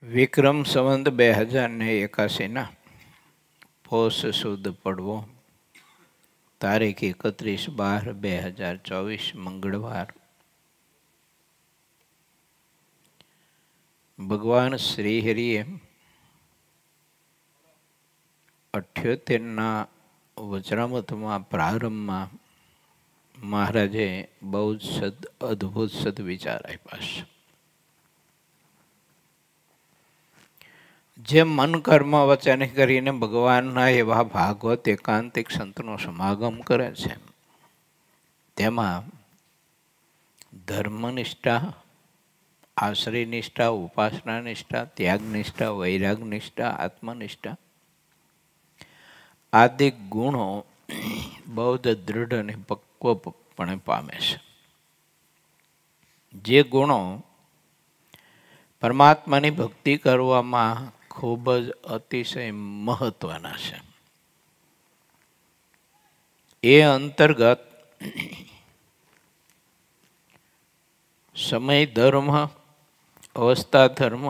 વિક્રમ સંવત 2081 પોષ સુદ પડવો તારીખ 31/12/2024 મંગળવાર. ભગવાન શ્રી હરિએ 78ના વચનામૃતમાં પ્રારંભમાં મહારાજે બહુ જ અદ્ભુત સદવિચાર આપ્યા છે. જે મન કર્મ વચન કરીને ભગવાનના એવા ભાગવત એકાંતિક સંતનો સમાગમ કરે છે, તેમાં ધર્મનિષ્ઠા, આશ્રયનિષ્ઠા, ઉપાસનાનિષ્ઠા, ત્યાગનિષ્ઠા, વૈરાગનિષ્ઠા, આત્મનિષ્ઠા આદિ ગુણો બહુ જ દૃઢ અને પક્વપણે પામે છે. જે ગુણો પરમાત્માની ભક્તિ કરવામાં ખૂબ જ અતિશય મહત્વના છે. એ અંતર્ગત સમય ધર્મ, અવસ્થા ધર્મ,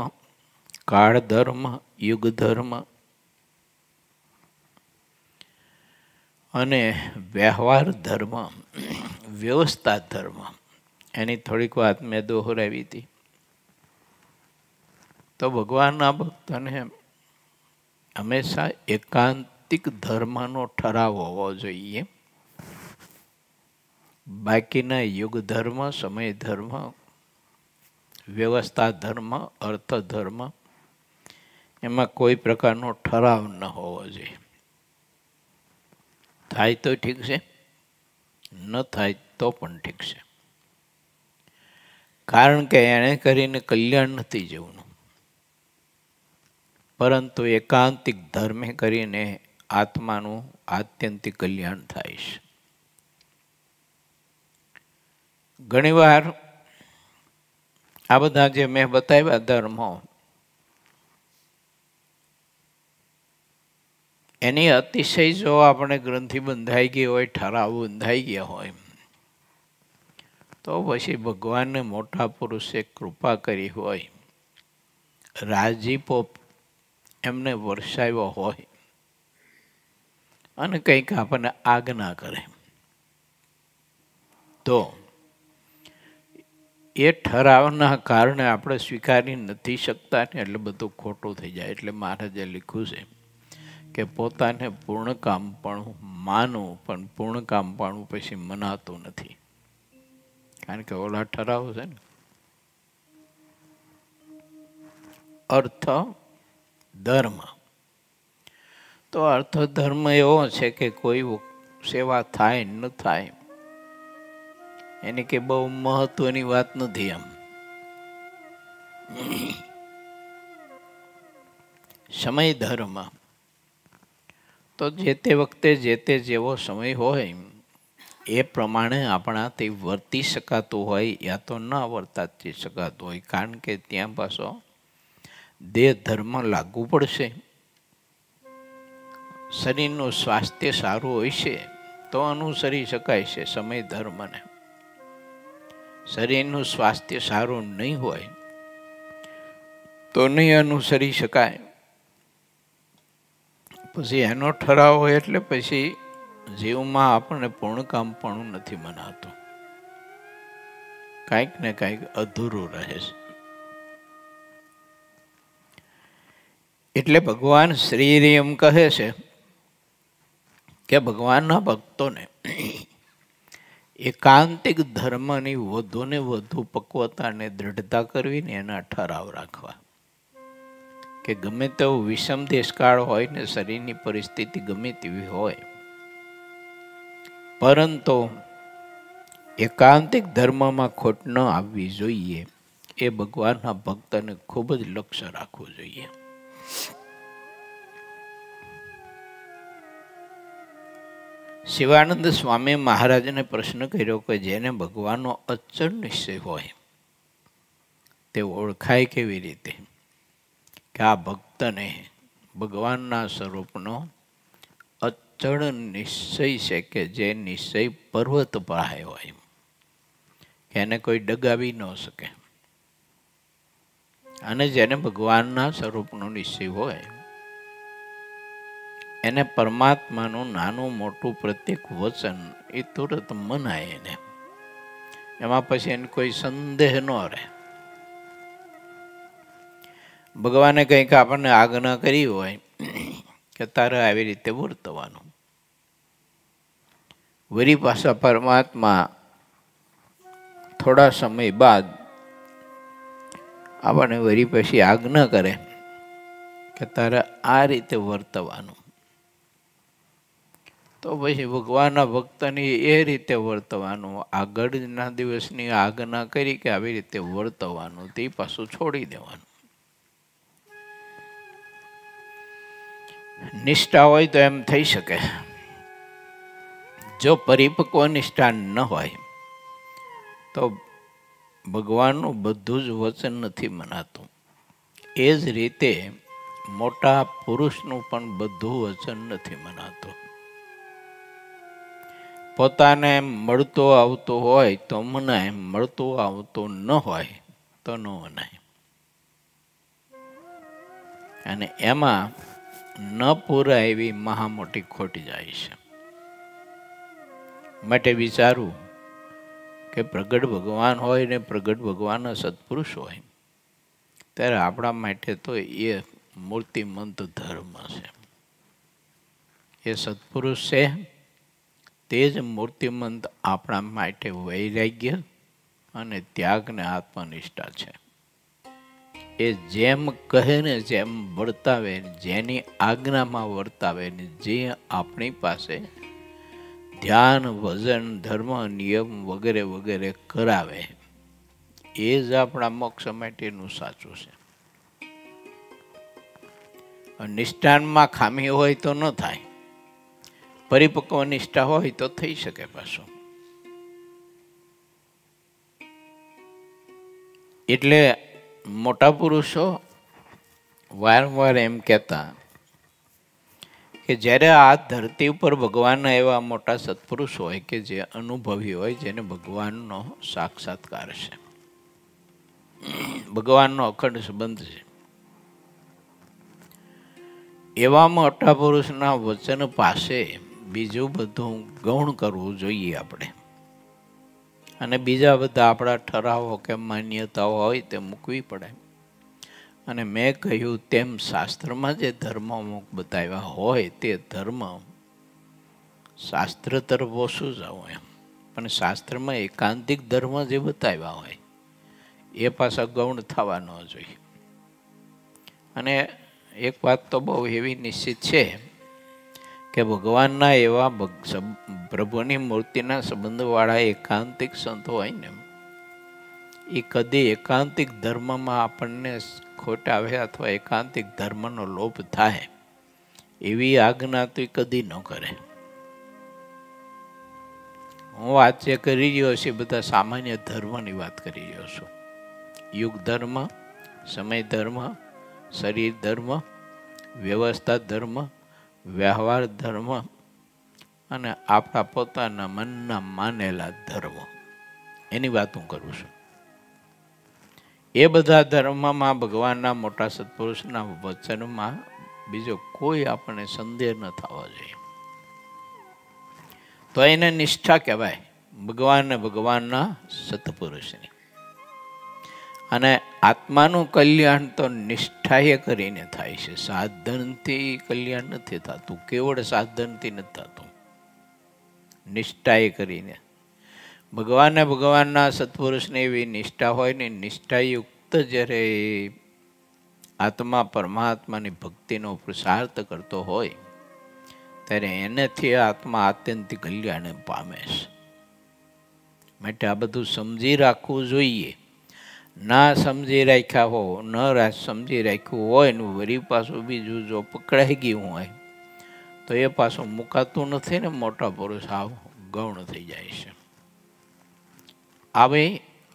કાળ ધર્મ, યુગ ધર્મ અને વ્યવહાર ધર્મ, વ્યવસ્થા ધર્મ, એની થોડીક વાત મેં દોહરાવી હતી. તો ભગવાનના ભક્તને હંમેશા એકાંતિક ધર્મનો ઠરાવ હોવો જોઈએ. બાકીના યુગ ધર્મ, સમય ધર્મ, વ્યવસ્થા ધર્મ, અર્થ ધર્મ એમાં કોઈ પ્રકારનો ઠરાવ ન હોવો જોઈએ. થાય તો ઠીક છે, ન થાય તો પણ ઠીક છે. કારણ કે એણે કરીને કલ્યાણ નથી જવું, પરંતુ એકાંતિક ધર્મે કરીને આત્માનું આત્યંતિક કલ્યાણ થાય છે. ઘણીવાર આ બધા જે મેં બતાવ્યા ધર્મો, એની અતિશય જો આપણે ગ્રંથિ બંધાઈ ગઈ હોય, ઠરાવ બંધાઈ ગયા હોય, તો પછી ભગવાનને મોટા પુરુષે કૃપા કરી હોય, રાજીપો એમને વરસાવ્યો હોય અને કંઈક આપણને આજ્ઞા કરે, તો એ ઠરાવના કારણે આપણે સ્વીકારી નથી શકતા ને, એટલે બધું ખોટું થઈ જાય. એટલે મહારાજે લખ્યું છે કે પોતાને પૂર્ણ કામ પણ માનવું, પણ પૂર્ણ કામ પણ પછી મનાતું નથી. કારણ કે ઓલા ઠરાવ છે ને. અર્થ ધર્મ, તો અર્થ ધર્મ એવો છે કે કોઈ સેવા થાય ન થાય એની કે બહુ મહત્વની વાત નથી. એમ સમય ધર્મ તો જે તે વખતે જે તે જેવો સમય હોય એ પ્રમાણે આપણાથી વર્તી શકાતું હોય, યા તો ન વર્તાતી શકાતું હોય. કારણ કે ત્યાં પાછો દેહ ધર્મ લાગુ પડશે. શરીરનું સ્વાસ્થ્ય સારું હોય છે તો અનુસરી શકાય છે સમય ધર્મને. શરીરનું સ્વાસ્થ્ય સારું નહીં હોય તો નહીં અનુસરી શકાય. પછી એનો ઠરાવ હોય એટલે પછી જીવમાં આપણને પૂર્ણ કામ પણ નથી મનાતું, કાંઈક ને કાંઈક અધૂરું રહે છે. એટલે ભગવાન શ્રી એમ કહે છે કે ભગવાનના ભક્તોને એકાંતિક ધર્મની વધુ ને વધુ પક્વતા અને દ્રઢતા કરવી ને એના ઠરાવ રાખવા. કે ગમે તેવો વિષમ દેશકાળ હોય ને, શરીરની પરિસ્થિતિ ગમે તેવી હોય, પરંતુ એકાંતિક ધર્મમાં ખોટ ન આવવી જોઈએ. એ ભગવાનના ભક્તને ખૂબ જ લક્ષ્ય રાખવું જોઈએ. શિવાનંદ સ્વામી મહારાજને પ્રશ્ન કર્યો કે જેને ભગવાનનો અચળ નિશ્ચય હોય તે ઓળખાય કેવી રીતે? કે આ ભક્તને ભગવાનના સ્વરૂપનો અચળ નિશ્ચય છે, કે જે નિશ્ચય પર્વત પ્રાય હોય, કે એને કોઈ ડગાવી ન શકે. અને જેને ભગવાનના સ્વરૂપનો નિશ્ચય હોય એને પરમાત્માનું નાનું મોટું પ્રત્યેક વચન એ તુરત મનાય એને, એમાં પછી એને કોઈ સંદેહ ન રહે. ભગવાને કંઈક આપણને આજ્ઞા કરી હોય કે તારે આવી રીતે વર્તવાનું, વળી પાછા પરમાત્મા થોડા સમય બાદ આપણને વળી પછી આજ્ઞા કરે કે તારે આ રીતે વર્તવાનું, તો પછી ભગવાનના ભક્તની એ રીતે વર્તવાનું. આગળના દિવસની આજ્ઞા કરી કે આવી રીતે વર્તવાનું, તે પાછું છોડી દેવાનું. નિષ્ઠા હોય તો એમ થઈ શકે, જો પરિપક્વ નિષ્ઠા ન હોય તો ભગવાનનું બધું જ વચન નથી મનાતું. એ જ રીતે મોટા પુરુષનું પણ બધું વચન નથી મનાતું. પોતાને મળતો આવતો હોય તો મનાય, મળતો આવતો ન હોય તો ન મનાય. અને એમાં ન પૂરા એવી મહા મોટી ખોટ જાય છે. માટે વિચારવું કે પ્રગટ ભગવાન હોય ને પ્રગટ ભગવાનના સત્પુરુષ હોય ત્યારે આપણા માટે તો એ મૂર્તિમંત ધર્મ છે. એ સત્પુરુષ છે તે જ મૂર્તિમંત આપણા માટે વૈરાગ્ય અને ત્યાગ ને આત્મનિષ્ઠા છે. એ જેમ કહે ને જેમ વર્તાવે, જેની આજ્ઞામાં વર્તાવે ને જે આપણી પાસે ધ્યાન, ભજન, ધર્મ, નિયમ વગેરે વગેરે કરાવે, એ જ આપણા મોક્ષ માટેનું સાચું છે. નિષ્ઠાનમાં ખામી હોય તો ન થાય, પરિપક્વ નિષ્ઠા હોય તો થઈ શકે પાછું. એટલે મોટા પુરુષો વારંવાર એમ કહેતા કે જ્યારે આ ધરતી ઉપર ભગવાનના એવા મોટા સત્પુરુષ હોય કે જે અનુભવી હોય, જેને ભગવાનનો સાક્ષાત્કાર છે, ભગવાનનો અખંડ સંબંધ છે, એવા મોટા પુરુષના વચન પાસે બીજું બધું ગૌણ કરવું જોઈએ આપણે. અને બીજા બધા આપણા ઠરાવો કે માન્યતાઓ હોય તે મૂકવી પડે. અને મેં કહ્યું તેમ શાસ્ત્રમાં જે ધર્મ અમુક બતાવ્યા હોય તે ધર્મ શાસ્ત્ર તરફ ઓછું જવું એમ, પણ શાસ્ત્રમાં એકાંતિક ધર્મ જે બતાવ્યા હોય એ પાછા ગૌણ થવા ન જોઈએ. અને એક વાત તો બહુ એવી નિશ્ચિત છે કે ભગવાનના એવા પ્રભુની મૂર્તિના સંબંધવાળા એકાંતિક સંતો હોય ને, એ કદી એકાંતિક ધર્મમાં આપણને ખોટ આવે અથવા એકાંતિક ધર્મનો લોભ થાય એવી આજ્ઞા તો કદી ન કરે. હું વાત જે કરી રહ્યો છું બધા સામાન્ય ધર્મની વાત કરી રહ્યો છું. યુગ ધર્મ, સમય ધર્મ, શરીર ધર્મ, વ્યવસ્થા ધર્મ, વ્યવહાર ધર્મ અને આપણા પોતાના મનના માનેલા ધર્મ, એની વાત હું કરું છું. એ બધા ધર્મમાં ભગવાનના મોટા સત્પુરુષના વચનમાં બીજો કોઈ આપણને સંદેહ ન થવો જોઈએ. તો એને નિષ્ઠા કહેવાય, ભગવાનને ભગવાનના સત્પુરુષની. અને આત્માનું કલ્યાણ તો નિષ્ઠાએ કરીને થાય છે, સાધનથી કલ્યાણ નથી થતું, કેવળ સાધનથી નથી થતું, નિષ્ઠાએ કરીને. ભગવાનને ભગવાનના સત્પુરુષને એવી નિષ્ઠા હોય ને, નિષ્ઠાયુક્ત જ્યારે આત્મા પરમાત્માની ભક્તિનો પુરુષાર્થ કરતો હોય ત્યારે એનેથી આત્મા આત્યંતિક કલ્યાણ પામે છે. માટે આ બધું સમજી રાખવું જોઈએ. ના સમજી રાખ્યા હો, ન સમજી રાખ્યું હોય ને વળી પાછું બીજું જો પકડાઈ ગયું હોય તો એ પાછું મુકાતું નથી ને, મોટા પુરુષ આવ ગૌણ થઈ જાય છે. આવે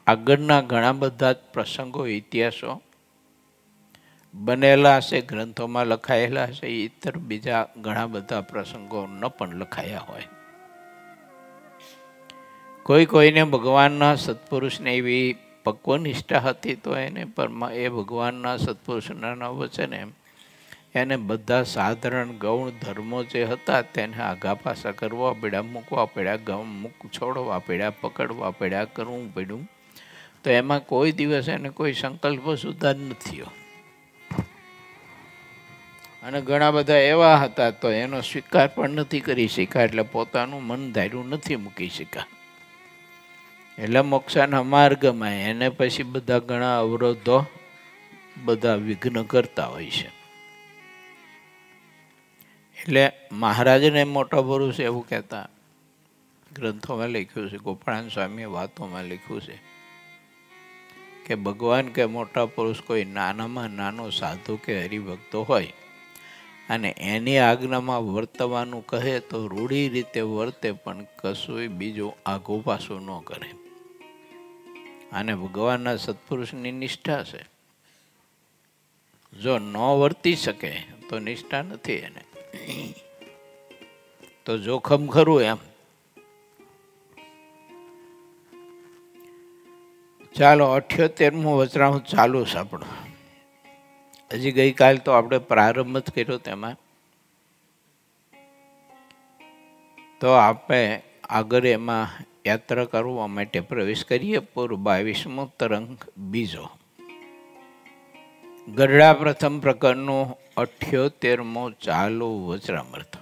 આગળના ઘણા બધા પ્રસંગો, ઇતિહાસો બનેલા છે, ગ્રંથોમાં લખાયેલા છે, ઇતર બીજા ઘણા બધા પ્રસંગો ન પણ લખાયા હોય. કોઈ કોઈને ભગવાનના સત્પુરુષને એવી પક્વ નિષ્ઠા હતી તો એને એ ભગવાનના સત્પુરુષના વચને એને બધા સાધારણ ગૌણ ધર્મો જે હતા તેને આઘા પાછા કરવા પડ્યા, મૂકવા પડ્યા, છોડવા પડ્યા, પકડવા પડ્યા, કરવું પડ્યું. તો એમાં કોઈ દિવસ એને કોઈ સંકલ્પ સુધા નથી થયો. અને ઘણા બધા એવા હતા તો એનો સ્વીકાર પણ નથી કરી શક્યા, એટલે પોતાનું મન ધાર્યું નથી મૂકી શક્યા. એટલે મોક્ષાના માર્ગમાં એને પછી બધા ઘણા અવરોધો બધા વિઘ્ન કરતા હોય છે. એટલે મહારાજને મોટા પુરુષ એવું કહેતા, ગ્રંથોમાં લખ્યું છે, ગોપાળાન સ્વામીએ વાતોમાં લખ્યું છે કે ભગવાન કે મોટા પુરુષ કોઈ નાનામાં નાનો સાધુ કે હરિભક્તો હોય અને એની આજ્ઞામાં વર્તવાનું કહે તો રૂઢી રીતે વર્તે, પણ કશું બીજું આઘું પાછું ન કરે. આને ભગવાનના સત્પુરુષની નિષ્ઠા છે. જો ન વર્તી શકે તો નિષ્ઠા નથી એને, તો જોખમ ખરું એમ. ચાલો 78મું વચરામૃત ચાલુ છે આપણું. હજી ગઈકાલ તો આપણે પ્રારંભ જ કર્યો તેમાં. તો આપણે આગળ એમાં યાત્રા કરવા માટે પ્રવેશ કરીએ. પૂર્વ 22મો તરંગ બીજો. ગરડા પ્રથમ પ્રકરણનું 78મો ચાલુ વચરામૃત.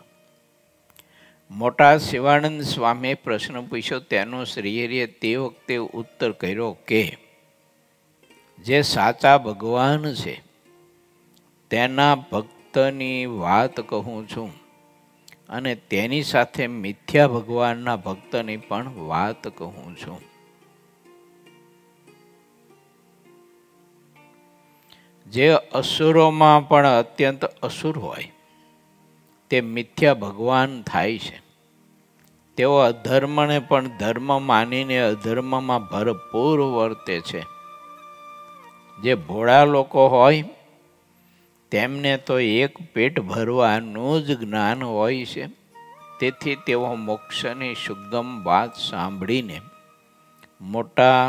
મોટા શિવાનંદ સ્વામીએ પ્રશ્ન પૂછ્યો, તેનો શ્રીહરિએ તે વખતે ઉત્તર કર્યો કે જે સાચા ભગવાન છે તેના ભક્તની વાત કહું છું, અને તેની સાથે મિથ્યા ભગવાનના ભક્તની પણ વાત કહું છું. જે અસુરોમાં પણ અત્યંત અસુર હોય તે મિથ્યા ભગવાન થાય છે. તેઓ અધર્મને પણ ધર્મ માનીને અધર્મમાં ભરપૂર વર્તે છે. જે ભોળા લોકો હોય તેમને તો એક પેટ ભરવાનું જ જ્ઞાન હોય છે. તેથી તેઓ મોક્ષની સુગમ વાત સાંભળીને મોટા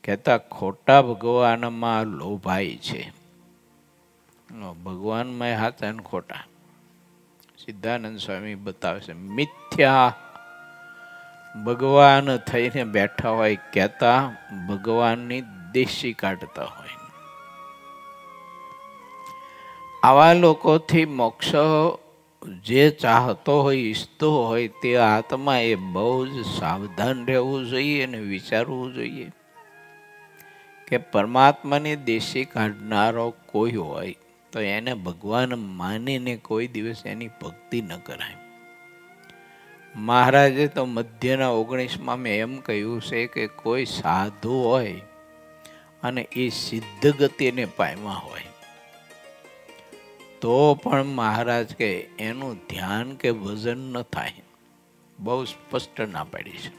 કહેતા ખોટા ભગવાનમાં લોભાય છે. ભગવાનમાં હાચા ને ખોટા સિદ્ધાનંદ સ્વામી બતાવે છે. મિથ્યા ભગવાન થઈને બેઠા હોય, કહેતા ભગવાનની દેશી કાઢતા હોય. આવા લોકોથી મોક્ષ જે ચાહતો હોય, ઈચ્છતો હોય તે આત્મા એ બહુ જ સાવધાન રહેવું જોઈએ અને વિચારવું જોઈએ કે પરમાત્માની દેશી કાઢનારો કોઈ હોય તો એને ભગવાન માનીને કોઈ દિવસ એની ભક્તિ ન કરાય. મહારાજે તો મધ્યના 19માં મેં એમ કહ્યું છે કે કોઈ સાધુ હોય અને એ સિદ્ધ ગતિને પામ્યા હોય તો પણ મહારાજ કે એનું ધ્યાન કે ભજન ન થાય. બહુ સ્પષ્ટ ના પાડી છે.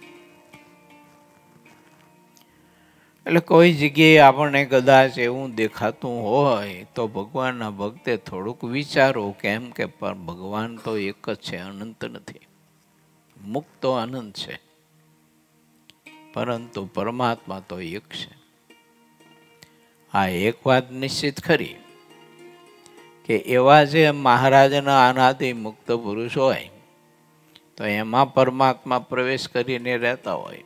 એટલે કોઈ જગ્યાએ આપણને કદાચ એવું દેખાતું હોય તો ભગવાનના ભક્તે થોડુંક વિચારો, કેમ કે ભગવાન તો એક જ છે, અનંત નથી. મુક્ત તો અનંત છે, પરંતુ પરમાત્મા તો એક છે. આ એક વાત નિશ્ચિત ખરી કે એવા જે મહારાજના અનાદિ મુક્ત પુરુષ હોય તો એમાં પરમાત્મા પ્રવેશ કરીને રહેતા હોય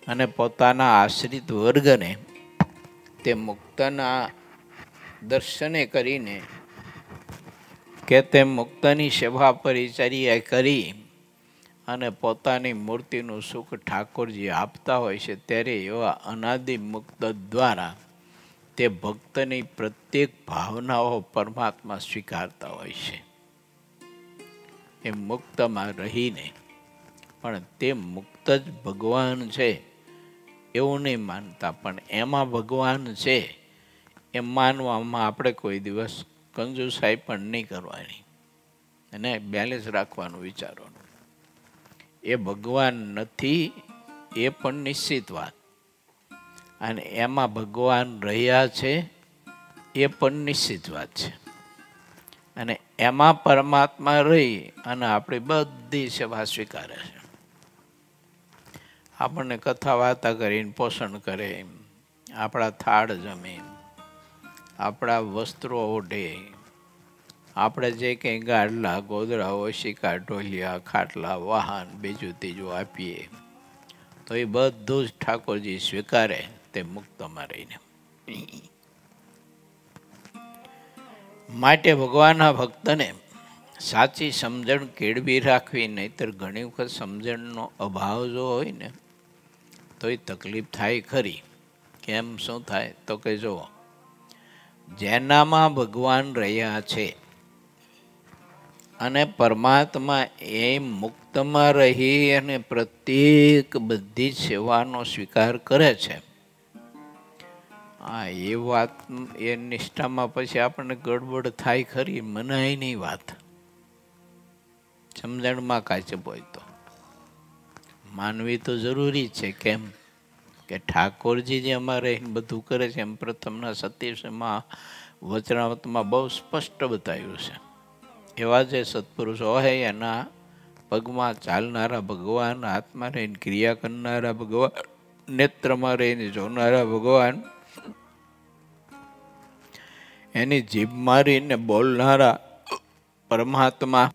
અને પોતાના આશ્રિત વર્ગને તે મુક્તના દર્શને કરીને કે તે મુક્તની સેવા પરિચર્યા કરી અને પોતાની મૂર્તિનું સુખ ઠાકોરજી આપતા હોય છે, ત્યારે એવા અનાદિ મુક્ત દ્વારા તે ભક્તની પ્રત્યેક ભાવનાઓ પરમાત્મા સ્વીકારતા હોય છે. એ મુક્તમાં રહીને પણ તે મુક્ત જ ભગવાન છે એવું નહીં માનતા, પણ એમાં ભગવાન છે એમ માનવામાં આપણે કોઈ દિવસ કંજુસાઈ પણ નહીં કરવાની અને બેલેન્સ રાખવાનું વિચારવાનું. એ ભગવાન નથી એ પણ નિશ્ચિત વાત, અને એમાં ભગવાન રહ્યા છે એ પણ નિશ્ચિત વાત છે. અને એમાં પરમાત્મા રહી અને આપણી બધી સેવા સ્વીકારે છે. આપણને કથા વાર્તા કરીને પોષણ કરે, આપણા થાળ જમે, આપણા વસ્ત્રો ઓઢે, આપણે જે કંઈ ગાડલા ગોદડા ઓશિકા ઢોલિયા ખાટલા વાહન બીજું ત્રીજું આપીએ તો એ બધું જ ઠાકોરજી સ્વીકારે તે મુક્તમાં રહીને. માટે ભગવાનના ભક્તને સાચી સમજણ કેળવી રાખવી, નહીતર ઘણી વખત સમજણનો અભાવ જો હોય ને તો એ તકલીફ થાય ખરી. કેમ, શું થાય તો કે જુઓ, જેનામાં ભગવાન રહ્યા છે અને પરમાત્મા એ મુક્તમાં રહી અને પ્રત્યેક બધી સેવાનો સ્વીકાર કરે છે, હા એ વાત એ નિષ્ઠામાં પછી આપણને ગડબડ થાય ખરી, મનાય નહીં વાત. સમજણમાં કાચપ હોય તો માનવી તો જરૂરી છે. કેમ કે ઠાકોરજી જે અમારે બધું કરે છે એમ પ્રથમના 27માં વચનામૃતમાં બહુ સ્પષ્ટ બતાવ્યું છે. એવા જે સત્પુરુષો હોય એના પગમાં ચાલનારા ભગવાન, હાથમાં રહીને ક્રિયા કરનારા ભગવાન, નેત્રમાં રહીને જોનારા ભગવાન, એની જીભ મારીને બોલનારા પરમાત્મા,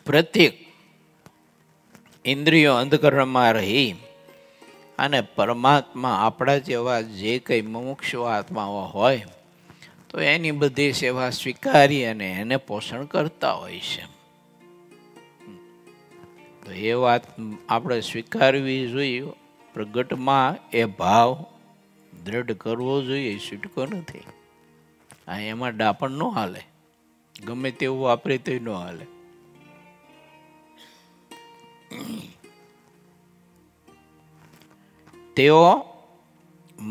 પ્રત્યેક ઇન્દ્રિયો અંધકરણમાં રહી અને પરમાત્મા આપણા જેવા જે કંઈ મુમુક્ષુ આત્માઓ હોય તો એની બધી સેવા સ્વીકારી અને એને પોષણ કરતા હોય છે. તો એ વાત આપણે સ્વીકારવી જોઈએ. પ્રગટમાં એ ભાવ દ્રઢ કરવો જોઈએ, છૂટકો નથી. આ એમાં ડાપણ ન હાલે, ગમે તેવું વાપરે તો ન હાલે. તેઓ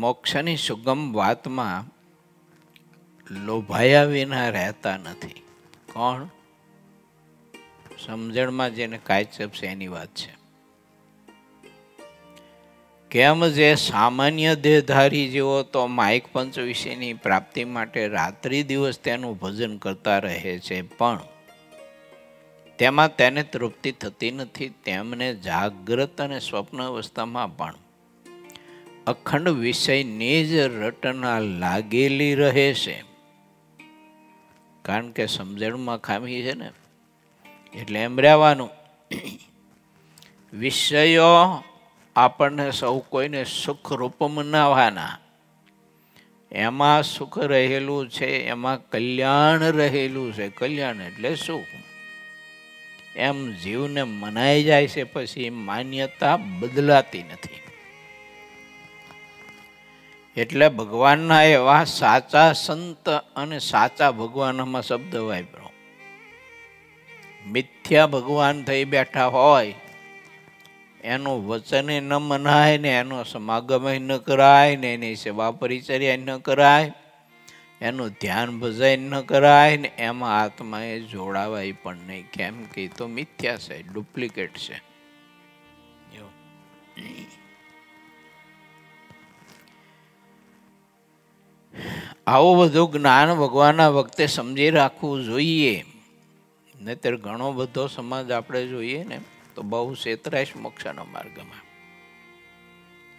મોક્ષની સુગમ વાતમાં લોભાયા વિના રહેતા નથી. કોણ? સમજણમાં જેને કાયચપ છે એની વાત છે. કેમ જે સામાન્ય દેહધારી જેવો તો માઇક પંચ વિશેની પ્રાપ્તિ માટે રાત્રિ દિવસ તેનું ભજન કરતા રહે છે, પણ તેમાં તેને તૃપ્તિ થતી નથી, તેમને જાગ્રત અને સ્વપ્ન અવસ્થામાં પણ અખંડ વિષયની જ રટના લાગેલી રહે છે. કારણ કે સમજણમાં ખામી છે ને, એટલે એમ રહેવાનું. વિષયો આપણને સૌ કોઈને સુખરૂપ મનાવવાના, એમાં સુખ રહેલું છે, એમાં કલ્યાણ રહેલું છે. કલ્યાણ એટલે સુખ. એમ જીવને મનાઈ જાય છે, પછી માન્યતા બદલાતી નથી. એટલે ભગવાનના એવા સાચા સંત અને સાચા ભગવાનમાં શબ્દ વાપરો. મિથ્યા ભગવાન થઈ બેઠા હોય, એનું વચન ન મનાય ને એનો સમાગમ ન કરાય ને એની સેવા પરિચર્યા ન કરાય, એનું ધ્યાન ભજાય ન કરાય ને એમાં આત્માએ જોડાવાય પણ નહીં. કેમ કે તો મિથ્યા છે, ડુપ્લિકેટ છે. આવું બધું જ્ઞાન ભગવાનના વખતે સમજી રાખવું જોઈએ. નહીતર ઘણો બધો સમાજ આપણે જોઈએ ને તો બહુ છેતરાશ મોક્ષના માર્ગમાં.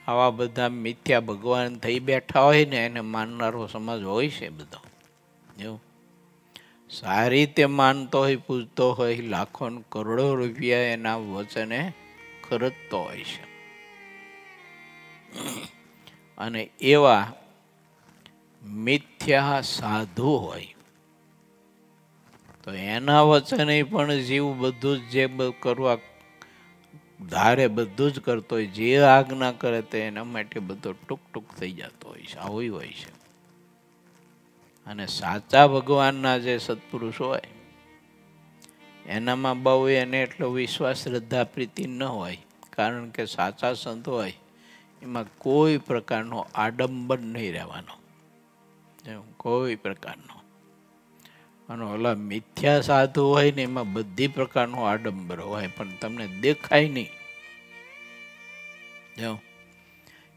આવા બધા મિથ્યા ભગવાન થઈ બેઠા હોય ને એને માનનારો સમાજ હોય છે બધો. એવું સારી રીતે માનતો હોય, પૂજતો હોય, લાખો કરોડો રૂપિયા એના વચને ખર્ચતો હોય છે. અને એવા મિથ્યા સાધુ હોય તો એના વચને પણ જીવ બધું જ જે કરવા ધારે બધું જ કરતો હોય, જે આજ્ઞા કરે તો એના માટે બધો ટૂંક ટૂંક થઈ જતો હોય છે. આવું હોય છે. અને સાચા ભગવાનના જે સત્પુરુષ હોય એનામાં બહુ એને એટલો વિશ્વાસ, શ્રદ્ધા, પ્રીતિ ન હોય. કારણ કે સાચા સંત હોય એમાં કોઈ પ્રકારનો આડંબર નહીં રહેવાનો, કોઈ પ્રકારનો. અને ઓલા મિથ્યા સાધુ હોય ને એમાં બધી પ્રકારનો આડંબર હોય, પણ તમને દેખાય નહીં.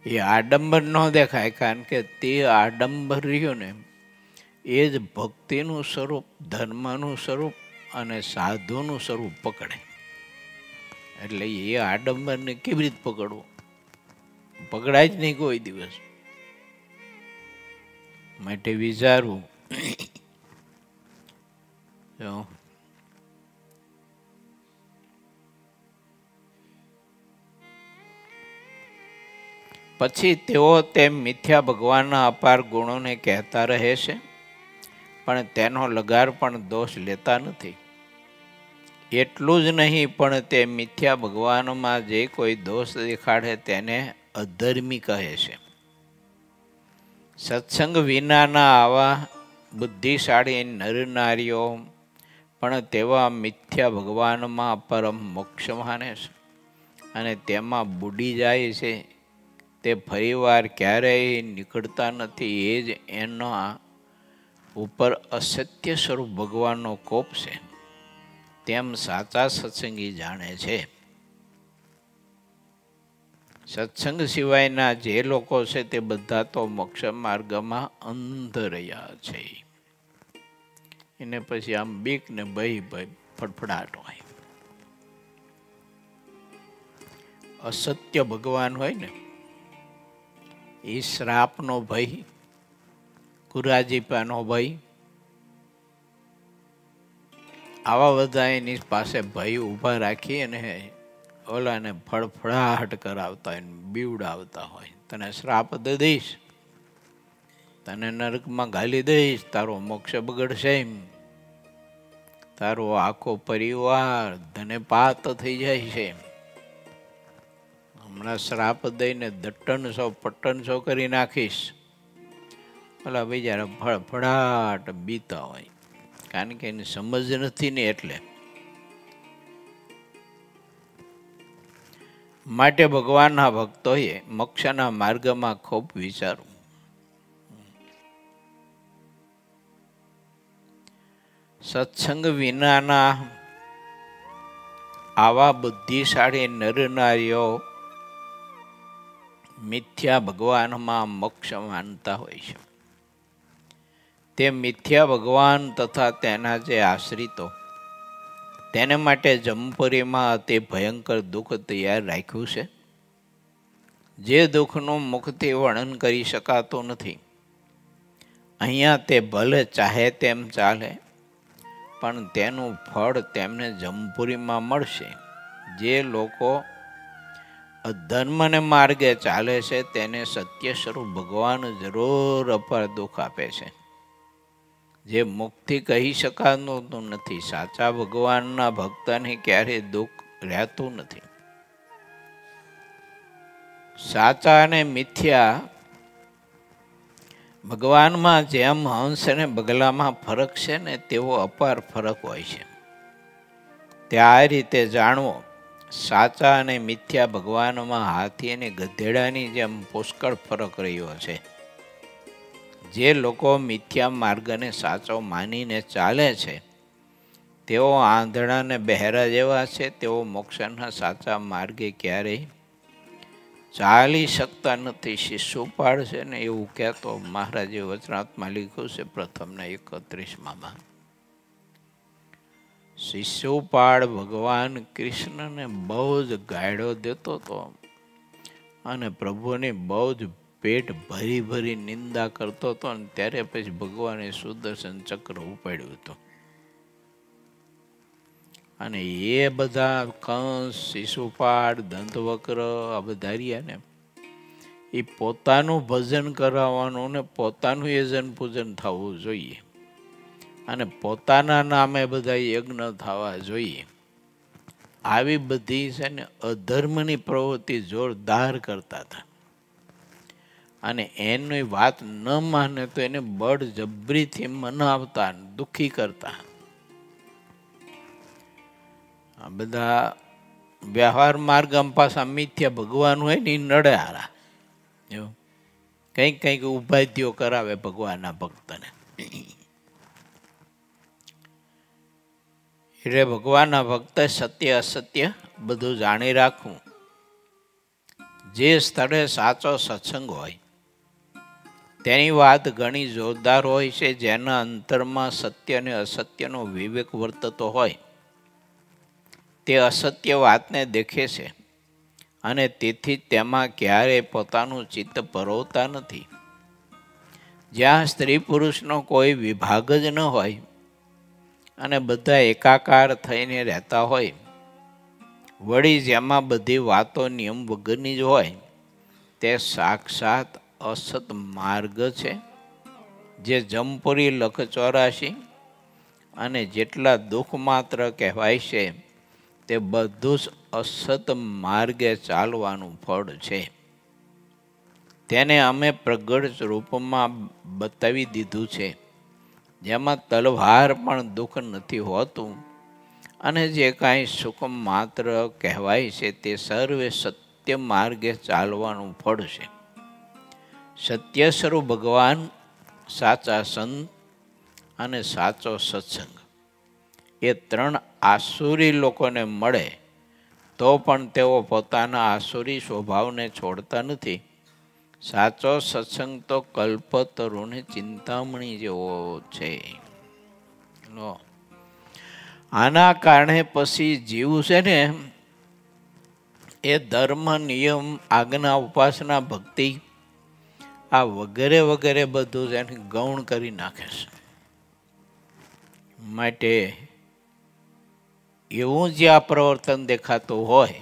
એ આડંબર ન દેખાય, કારણ કે તે આડંબર રહ્યો ને એ જ ભક્તિનું સ્વરૂપ, ધર્મનું સ્વરૂપ અને સાધુનું સ્વરૂપ પકડે. એટલે એ આડંબરને કેવી રીતે પકડવું? પકડાય જ નહીં કોઈ દિવસ. માટે વિચારવું. પછી તેઓ તે મિથ્યા ભગવાનના અપાર ગુણોને કહેતા રહે છે, પણ તેનો લગાર પણ દોષ લેતા નથી. એટલું જ નહીં, પણ તે મિથ્યા ભગવાનમાં જે કોઈ દોષ દેખાડે તેને અધર્મી કહે છે. સત્સંગ વિનાના આવા બુદ્ધિશાળી નરનારીઓ પણ તેવા મિથ્યા ભગવાનમાં પરમ મોક્ષ માને છે અને તેમાં બુડી જાય છે. તે ફરીવાર ક્યારેય નીકળતા નથી. એ જ એના ઉપર અસત્ય સ્વરૂપ ભગવાનનો કોપ છે, તેમ સાચા સત્સંગી જાણે છે. સત્સંગ સિવાયના જે લોકો છે તે બધા તો મોક્ષ માર્ગમાં અંધ રહ્યા છે. એને પછી આમ બીક ને ભય ફડફડાટ હોય. અસત્ય ભગવાન હોય ને એ શ્રાપનો ભય, કુરાજીપાનો ભય, આવા બધા એની પાસે ભય ઊભા રાખી અને ઓલાને ફડફડાટ કરાવતા હોય, બીવડાવતા હોય. તને શ્રાપ દઈ દઈશ, તને નરકમાં ઘાલી દઈશ, તારો મોક્ષ બગડશે, તારો આખો પરિવાર ધને પાત થઈ જાય છે, હમણાં શ્રાપ દઈને દટ્ટનસો પટ્ટનસો કરી નાખીશ. ઓલા બિચારા ફળફડાટ બીતા હોય, કારણ કે એની સમજ નથી ને એટલે. માટે ભગવાનના ભક્તોએ મોક્ષના માર્ગમાં ખૂબ વિચારવું. સત્સંગ વિનાના આવા બુદ્ધિશાળી નરનારીઓ મિથ્યા ભગવાનમાં મોક્ષ માનતા હોય છે. તે મિથ્યા ભગવાન તથા તેના જે આશ્રિતો તેને માટે જમપુરીમાં અતિ ભયંકર દુઃખ તૈયાર રાખ્યું છે, જે દુઃખનું મુખથી વર્ણન કરી શકાતું નથી. અહીંયા તે ભલે ચાહે તેમ ચાલે, પણ તેનું ફળ તેમને જમપુરીમાં મળશે. જે લોકો અધર્મને માર્ગે ચાલે છે તેને સત્ય સ્વરૂપ ભગવાન જરૂર અપાર દુઃખ આપે છે, જે મુક્તિ કહી શકાતું નથી. સાચા ભગવાનના ભક્તને ક્યારેય દુઃખ રહેતું નથી. સાચા અને મિથ્યા ભગવાનમાં જેમ હંસ અને બગલામાં ફરક છે ને, તેવો અપાર ફરક હોય છે. તે આ રીતે જાણવો. સાચા અને મિથ્યા ભગવાનમાં હાથી અને ગધેડાની જેમ પુષ્કળ ફરક રહ્યો છે. જે લોકો મિથ્યા માર્ગને સાચો માનીને ચાલે છે તેઓ આંધળા અને બહેરા જેવા છે. તેઓ મોક્ષના સાચા માર્ગે ક્યારેય ચાલી શકતા નથી. શિશુપાળ છે ને એવું કહેતો મહારાજે વચનાત્મા લખ્યું છે પ્રથમના 31માં. શિશુપાળ ભગવાન કૃષ્ણને બહુ જ ગાયડો દેતો હતો અને પ્રભુની બહુ જ પેટ ભરી ભરી નિંદા કરતો હતો. અને ત્યારે પછી ભગવાને સુદર્શન ચક્ર ઉપાડ્યું હતું. અને એ બધા કંસ, શિશુપાળ, દંતવક્ર આ બધા રહ્યા ને, એ પોતાનું ભજન કરાવવાનું ને પોતાનું યજન પૂજન થવું જોઈએ અને પોતાના નામે બધા યજ્ઞ થવા જોઈએ. આવી બધી છે ને અધર્મની પ્રવૃત્તિ જોરદાર કરતા હતા. અને એની વાત ન માને તો એને બળજબરીથી મનાવતા, દુઃખી કરતા. આ બધા વ્યવહાર માર્ગમાં પાછા મિથ્યા ભગવાન હોય ને એ નડે હારા. કંઈક કંઈક ઉપાધ્યો કરાવે ભગવાનના ભક્તને. એટલે ભગવાનના ભક્ત સત્ય અસત્ય બધું જાણી રાખવું. જે સ્થળે સાચો સત્સંગ હોય તેની વાત ઘણી જોરદાર હોય છે. જેના અંતરમાં સત્ય અને અસત્યનો વિવેક વર્તતો હોય તે અસત્ય વાતને દેખે છે અને તેથી તેમાં ક્યારેય પોતાનું ચિત્ત પરોવતા નથી. જ્યાં સ્ત્રી પુરુષનો કોઈ વિભાગ જ ન હોય અને બધા એકાકાર થઈને રહેતા હોય, વળી જેમાં બધી વાતો નિયમ વગરની જ હોય, તે સાક્ષાત અસત માર્ગ છે. જે જમપુરી લખ 84 અને જેટલા દુઃખ માત્ર કહેવાય છે તે બધું જ અસત માર્ગે ચાલવાનું ફળ છે. તેને અમે પ્રગટ રૂપમાં બતાવી દીધું છે, જેમાં તલવાર પણ દુઃખ નથી હોતું અને જે કાંઈ સુખ માત્ર કહેવાય છે તે સર્વે સત્ય માર્ગે ચાલવાનું ફળ છે. સત્ય સ્વરૂપ ભગવાન, સાચા સંત અને સાચો સત્સંગ એ ત્રણ આસુરી લોકોને મળે તો પણ તેઓ પોતાના આસુરી સ્વભાવને છોડતા નથી. સાચો સત્સંગ તો કલ્પતરુને ચિંતામણી જેવો છે. આના કારણે પછી જીવ છે ને એ ધર્મ, નિયમ, આજ્ઞા, ઉપાસના, ભક્તિ આ વગેરે વગેરે બધું જ એને ગૌણ કરી નાખે છે. માટે એવું જે આ પ્રવર્તન દેખાતું હોય,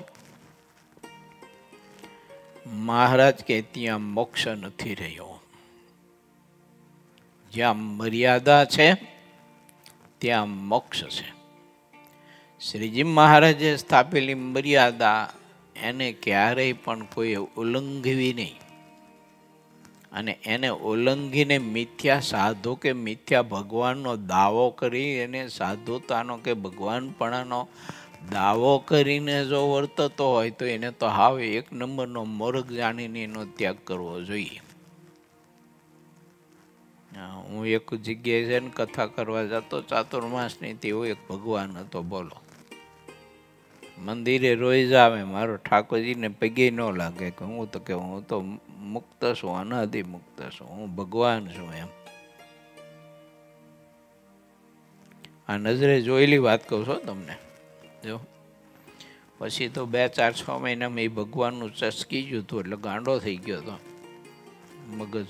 મહારાજ કે ત્યાં મોક્ષ નથી રહ્યો. જ્યાં મર્યાદા છે ત્યાં મોક્ષ છે. શ્રીજી મહારાજે સ્થાપેલી મર્યાદા એને ક્યારેય પણ કોઈ ઉલ્લંઘવી નહીં અને એને ઉલ્લંઘીને મિથ્યા સાધુ કે મિથ્યા ભગવાનનો દાવો કરી એને સાધુતાનો કે ભગવાનપણાનો દાવો કરીને જો વર્તતો હોય તો એને તો હાવ એક નંબરનો મોરગ જાણીને એનો ત્યાગ કરવો જોઈએ. હું એક જગ્યાએ છે ને કથા કરવા જતો, ચાતુર્માસની તેવો એક ભગવાન હતો. બોલો, મંદિરે રોજ આવે, મારો ઠાકોરજીને પગે ન લાગે કે હું તો મુક્ત છું, અનાદિ મુક્ત છું, હું ભગવાન છું એમ. આ નજરે જોયેલી વાત કહું છું તમને. જો પછી તો 2-4-6 મહિનામાં એ ભગવાનનું ચસકી ગયું હતું એટલે ગાંડો થઈ ગયો હતો મગજ.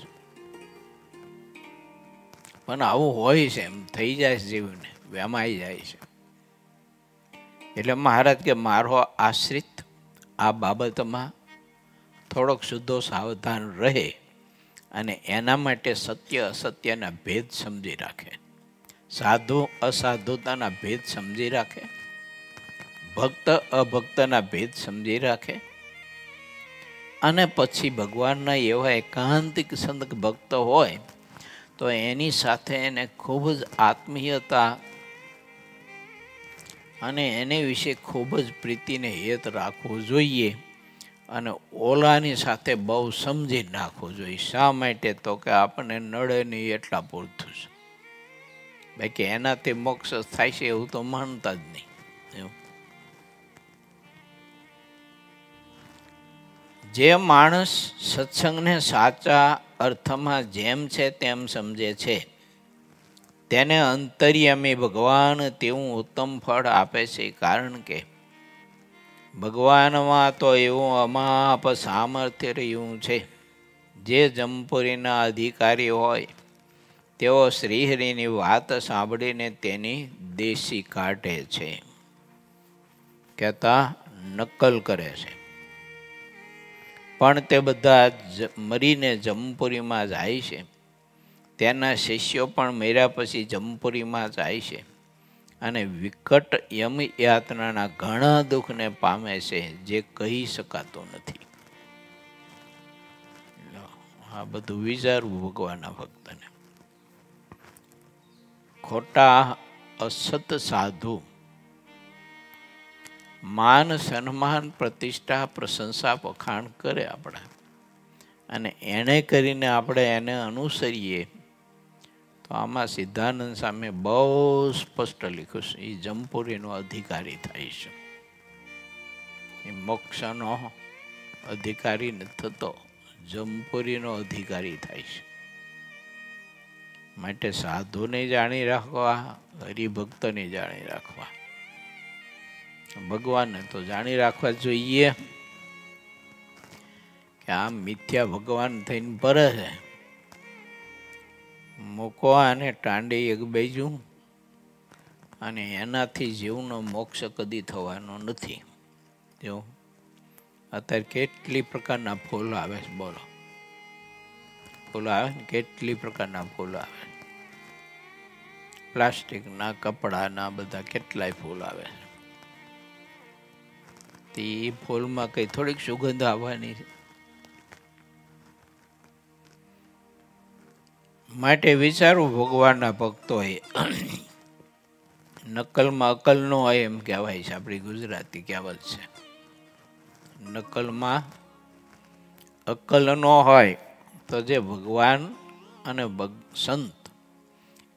પણ આવું હોય છે, એમ થઈ જાય છે, જીવને વેમાઈ જાય છે. એટલે મહારાજ કે મારો આશ્રિત આ બાબતમાં થોડોક શુદ્ધો સાવધાન રહે અને એના માટે સત્ય અસત્યના ભેદ સમજી રાખે, સાધુ અસાધુતાના ભેદ સમજી રાખે, ભક્ત અભક્તના ભેદ સમજી રાખે અને પછી ભગવાનના એવા એકાંતિક સંત ભક્ત હોય તો એની સાથે એને ખૂબ જ આત્મીયતા અને એને વિશે ખૂબ જ પ્રીતિને હેત રાખવું જોઈએ અને ઓલાની સાથે બહુ સમજી નાખવું જોઈએ. શા માટે? તો કે આપણને નડે નહીં એટલા પૂરતું છે. બાકી એનાથી મોક્ષ થાય છે એવું તો માનતા જ નહીં. જે માણસ સત્સંગને સાચા અર્થમાં જેમ છે તેમ સમજે છે તેને અંતર્યામી ભગવાન તેવું ઉત્તમ ફળ આપે છે. કારણ કે ભગવાનમાં તો એવું અમાપ સામર્થ્ય રહ્યું છે. જે જમપુરીના અધિકારી હોય તેઓ શ્રીહરિની વાત સાંભળીને તેની દેશી કાઢે છે, કહેતા નકલ કરે છે. પણ તે બધા મરીને જમપુરીમાં જાય છે. તેના શિષ્યો પણ મર્યા પછી જમપુરીમાં જાય છે અને વિકટ યમ યાતનાના ઘણા દુઃખને પામે છે જે કહી શકાતું નથી. આ બધું વિચારવું ભગવાનના ભક્તને. ખોટા અસત સાધુ માન, સન્માન, પ્રતિષ્ઠા, પ્રશંસા, વખાણ કરે આપણે અને એને કરીને આપણે એને અનુસરીએ તો આમાં સિદ્ધાનંદ સામે બહુ સ્પષ્ટ લખ્યું છે, એ જમપુરીનો અધિકારી થાય છે. એ મોક્ષનો અધિકારી નથી થતો, જમપુરીનો અધિકારી થાય છે. માટે સાધુને જાણી રાખવા, હરિભક્તને જાણી રાખવા ભગવાનને તો જાણી રાખવા જોઈએ કે આ મિથ્યા ભગવાન થઈને પરે છે. મૂકવા અને ટાંડી એક બાજુ, અને એનાથી જીવનો મોક્ષ કદી થવાનો નથી. જો અત્યારે કેટલી પ્રકારના ફૂલ આવે છે, બોલો. ફૂલ આવે ને, કેટલી પ્રકારના ફૂલ આવે. પ્લાસ્ટિકના, કપડાના, બધા કેટલાય ફૂલ આવે છે. તે ફૂલમાં કઈ થોડીક સુગંધ આવવાની છે. માટે વિચારવું ભગવાનના ભક્તોએ, નકલમાં અકલ ન હોય એમ કહેવાય છે. આપણી ગુજરાતી કહેવત છે, નકલમાં અકલ ન હોય. તો જે ભગવાન અને સંત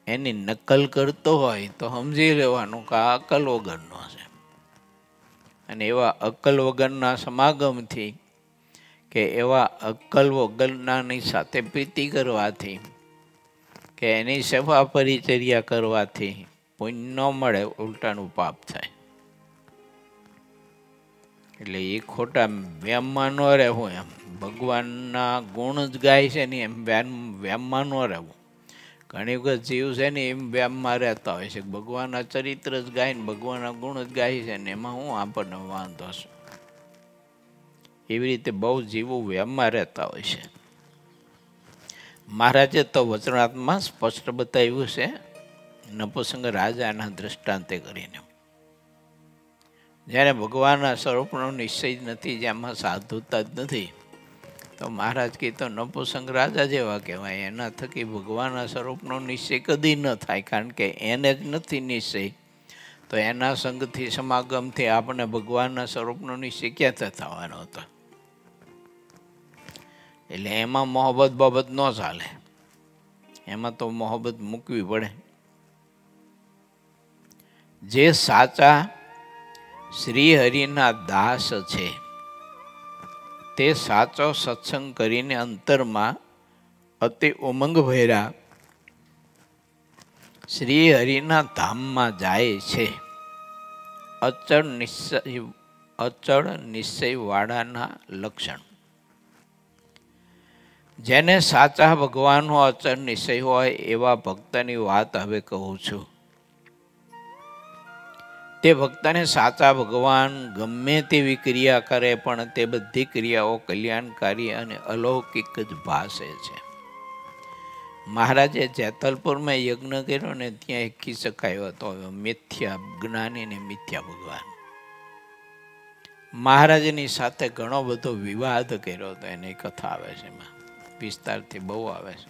એની નકલ કરતો હોય તો સમજી લેવાનું કે આ અકલ વગરનો છે. અને એવા અકલ વગરના સમાગમથી, કે એવા અકલ વગરનાની સાથે પ્રીતિ કરવાથી, કે એની સેવા પરિચર્યા કરવાથી પુણ્ય ન મળે, ઉલટાનું પાપ થાય. એટલે એ ખોટા વ્યામમાં ન રહેવું. એમ ભગવાનના ગુણ જ ગાય છે ને, એમ વ્યામમાં ન રહેવું. ઘણી વખત જીવ છે ને એમ વ્યામમાં રહેતા હોય છે. ભગવાનના ચરિત્ર જ ગાય ને, ભગવાનના ગુણ જ ગાય છે ને, એમાં હું આપણને વાંધો છે. એવી રીતે બહુ જીવો વ્યામમાં રહેતા હોય છે. મહારાજે તો વચનાત્મા સ્પષ્ટ બતાવ્યું છે, નપુંસક રાજાના દ્રષ્ટાંતે કરીને. જ્યારે ભગવાનના સ્વરૂપનો નિશ્ચય જ નથી, જેમાં સાધુતા જ નથી, તો મહારાજ કહે તો નપુંસક રાજા જેવા કહેવાય. એના થકી ભગવાનના સ્વરૂપનો નિશ્ચય કદી ન થાય, કારણ કે એને જ નથી નિશ્ચય. તો એના સંગથી, સમાગમથી આપણે ભગવાનના સ્વરૂપનો નિશ્ચય ક્યાંથી થવાનો હતો? એટલે એમાં મોહબ્બત બાબત ન ચાલે. એમાં તો મોહબ્બત મૂકવી પડે. જે સાચા શ્રી હરિના દાસ છે, તે સાચો સત્સંગ કરીને અંતરમાં અતિ ઉમંગ ભર્યા શ્રી હરિના ધામમાં જાય છે. અચળ નિશ્ચય વાળાના લક્ષણ. જેને સાચા ભગવાનનો અચળ નિશ્ચય હોય એવા ભક્તની વાત હવે કહું છું. તે ભક્તને સાચા ભગવાન ગમે તેવી ક્રિયા કરે, પણ તે બધી ક્રિયાઓ કલ્યાણકારી અને અલૌકિક જ ભાસે છે. મહારાજે જેતલપુરમાં યજ્ઞ કર્યો ને, ત્યાં એક કિસ્સો આવ્યો હતો, મિથ્યા જ્ઞાની ને મિથ્યા ભગવાન. મહારાજની સાથે ઘણો બધો વિવાદ કર્યો હતો. એની કથા આવે છે, એમાં વિસ્તારથી બહુ આવે છે.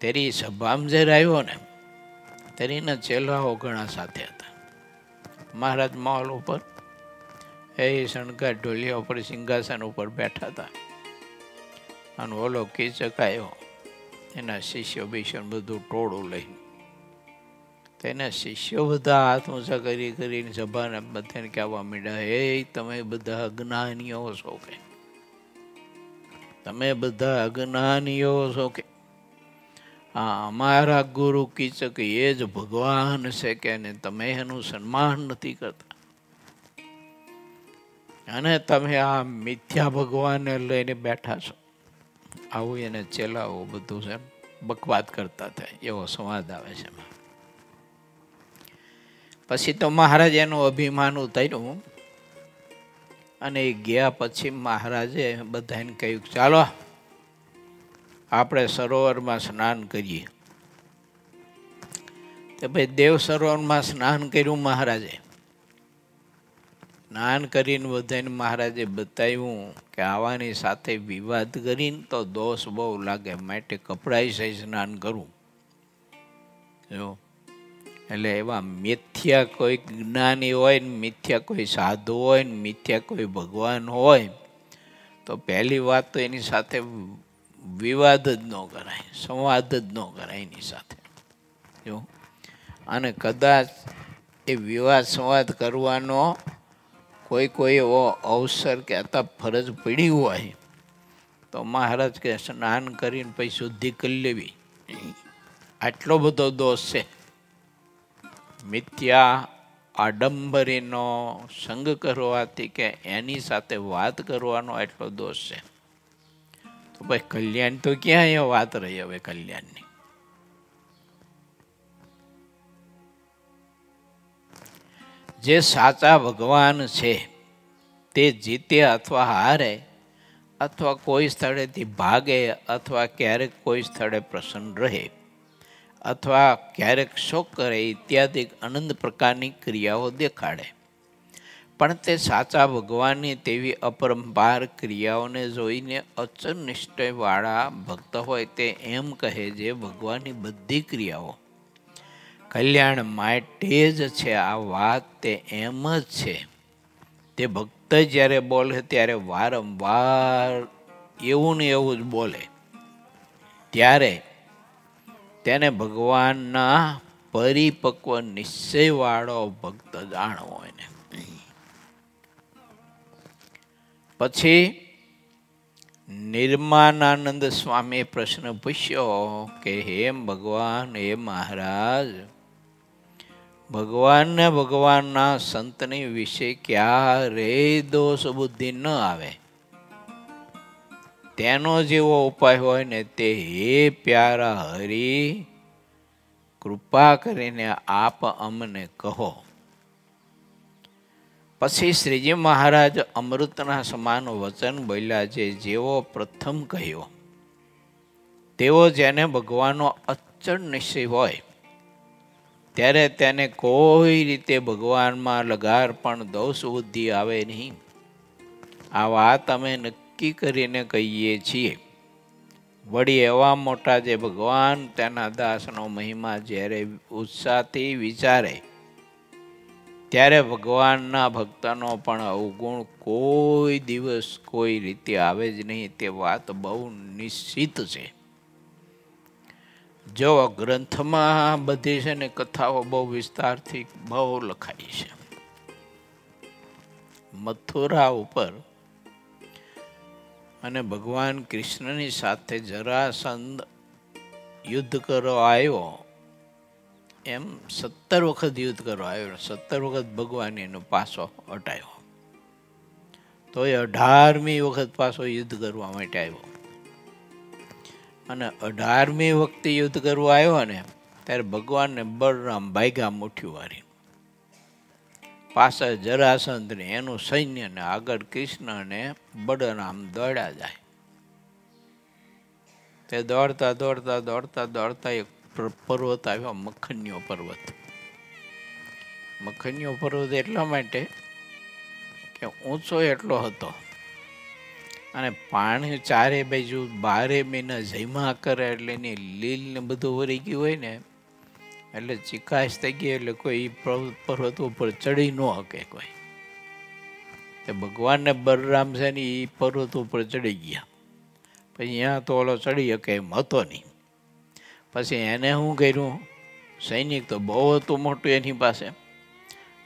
તેરી સભામાં જ્યારે આવ્યો ને, તેરીના ચેલાઓ ઘણા સાથે હતા. મહારાજ મહોલ ઉપર શણગાર ઢોલિયા ઉપર સિંહાસન ઉપર બેઠા હતા. અને ઓલો કીચક આવ્યો, એના શિષ્યો બીશો બધું ટોળું લઈને. તેના શિષ્યો બધા હાથ ઊંચા કરીને સભાને બધાને કહેવા માંડ્યા, હે તમે બધા અજ્ઞાનીઓ છો કે? તમે બધા અજ્ઞાનીઓ છો કે? અમારા ગુરુ કીચક એ જ ભગવાન છે કે, ને તમે એનું સન્માન નથી કરતા, અને તમે આ મિથ્યા ભગવાનને લઈને બેઠા છો. આવું એને ચેલાઓ બધું છે બકવાદ કરતા થાય, એવો સંવાદ આવે છે. પછી તો મહારાજ એનું અભિમાન ઉતાર્યું, અને ગયા પછી મહારાજે બધાને કહ્યું, ચાલો આપણે સરોવરમાં સ્નાન કરીએ. તો ભાઈ દેવ સરોવરમાં સ્નાન કર્યું મહારાજે. સ્નાન કરીને બધાને મહારાજે બતાવ્યું કે આવાની સાથે વિવાદ કરીને તો દોષ બહુ લાગે, માટે કપડાય સહી સ્નાન કરવું. જો એટલે એવા મિથ્યા કોઈ જ્ઞાની હોય ને, મિથ્યા કોઈ સાધુ હોય ને, મિથ્યા કોઈ ભગવાન હોય, તો પહેલી વાત તો એની સાથે વિવાદ જ ન કરાય, સંવાદ જ ન કરાય એની સાથે. જો અને કદાચ એ વિવાદ સંવાદ કરવાનો કોઈ એવો અવસર કે અથવા ફરજ પડી હોય, તો મહારાજ કે સ્નાન કરીને પછી શુદ્ધિ કરી લેવી. આટલો બધો દોષ છે. મિથ્યા આડંબરીનો સંગ કરવાથી કે એની સાથે વાત કરવાનો એટલો દોષ છે. તો ભાઈ કલ્યાણ તો ક્યાં એ વાત રહી હવે કલ્યાણની. જે સાચા ભગવાન છે તે જીતે અથવા હારે અથવા કોઈ સ્થળેથી ભાગે અથવા ક્યારેક કોઈ સ્થળે પ્રસન્ન રહે અથવા ક્યારેક શોક કરે ઇત્યાદિ અનંત પ્રકારની ક્રિયાઓ દેખાડે. પણ તે સાચા ભગવાનની તેવી અપરંપાર ક્રિયાઓને જોઈને અચળ નિશ્ચયવાળા ભક્ત હોય તે એમ કહે જે ભગવાનની બધી ક્રિયાઓ કલ્યાણ માટે જ છે. આ વાત તે એમ જ છે. તે ભક્ત જ્યારે બોલે ત્યારે વારંવાર એવું ને એવું જ બોલે ત્યારે તેને ભગવાનના પરિપક્વ નિશ્ચયવાળો ભક્ત જાણવો એને. પછી નિર્માનાનંદ સ્વામીએ પ્રશ્ન પૂછ્યો કે હે ભગવાન, હે મહારાજ, ભગવાનને ભગવાનના સંતની વિશે ક્યારેય દોષ બુદ્ધિ ન આવે તેનો જેવો ઉપાય હોય ને તે હે પ્યારા હરી કૃપા કરીને આપ અમને કહો. પછી શ્રીજી મહારાજ અમૃતના સમાન વચન બોલ્યા છે. જેવો પ્રથમ કહ્યો તેવો જેને ભગવાનનો અચળ નિશ્ચય હોય ત્યારે તેને કોઈ રીતે ભગવાનમાં લગાર પણ દોષ બુદ્ધિ આવે નહીં. આ વાત અમે નક્કી કરીને કહીએ છીએ. વળી એવા મોટા જે ભગવાન તેના દાસનો મહિમા જ્યારે ઉત્સાહથી વિચારે ત્યારે ભગવાનના ભક્તનો પણ અવગુણ કોઈ દિવસ કોઈ રીતે આવે જ નહીં. તે વાત બહુ નિશ્ચિત છે. જો ગ્રંથમાં બધી છે ને કથાઓ બહુ વિસ્તારથી બહુ લખાઈ છે. મથુરા ઉપર અને ભગવાન કૃષ્ણની સાથે જરાસંધ યુદ્ધ કરવા આવ્યો એમ 17 વખત યુદ્ધ કરવા આવ્યો. 17 વખત ભગવાન એનો પાછો હટાયો. તો એ 18મી વખત પાછો યુદ્ધ કરવા માટે આવ્યો. અને 18મી વખતે યુદ્ધ કરવા આવ્યો ને ત્યારે ભગવાનને બળરામ ભાગ્યા મુઠ્ઠી વારી. પાછળ જરાસંધ ને એનું સૈન્ય ને આગળ કૃષ્ણ ને બળરામ દોડ્યા જાય. તે દોડતા દોડતા દોડતા દોડતા એક પર્વત આવ્યો, મખન્યો પર્વત. મખન્યો પર્વત એટલા માટે કે ઊંચો એટલો હતો અને પાણી ચારે બાજુ 12 મહિના જમ્યા કરે એટલે એની લીલ ને બધું વળી ગયું હોય ને એટલે ચિકાશ થઈ ગઈ એટલે કોઈ પર્વત ઉપર ચડી ન શકે કોઈ. તે ભગવાનને બલરામ છે ને એ પર્વત ઉપર ચડી ગયા. પછી અહીંયા તો ઓલો ચડી શકે એમ હતો નહીં. પછી એને શું કર્યું, સૈનિક તો બહુ હતું મોટું એની પાસે,